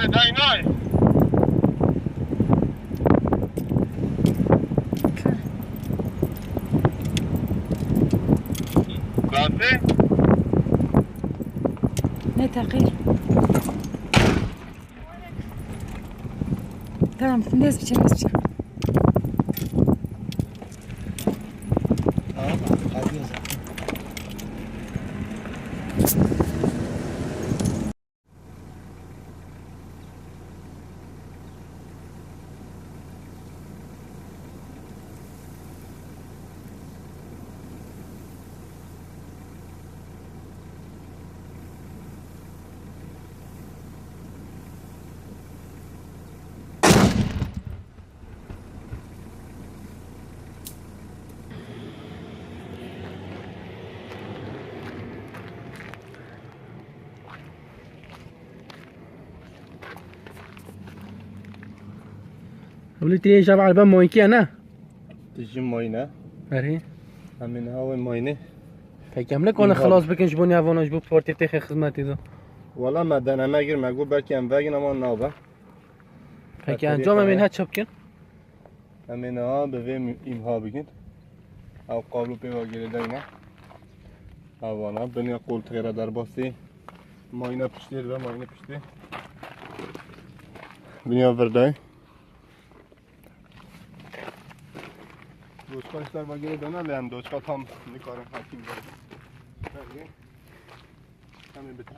داینای راسته؟ نه تغییر tamam neyse biçim neyse ولی تیه شب عربه مایکی نه تجیم ماینه آره همین هاو ماینه فکرم نکنه خلاص بکنش بونی اوانش بو پارتی تخ خدمتی دو والا مدن مگر مگو بلکه ام وگن اما نابه فکر انجام همین هد چپ کن همین ها به وی ایمها بگید او قابلو پیوا گیره نه اوانا بنیا قول تغیره در باسی ماینه پشتیر و ماینه پشتیر بنیا وردای دوچکا işler bagere dönerler doçka tam ne kadar hakim var. Hemen bitir.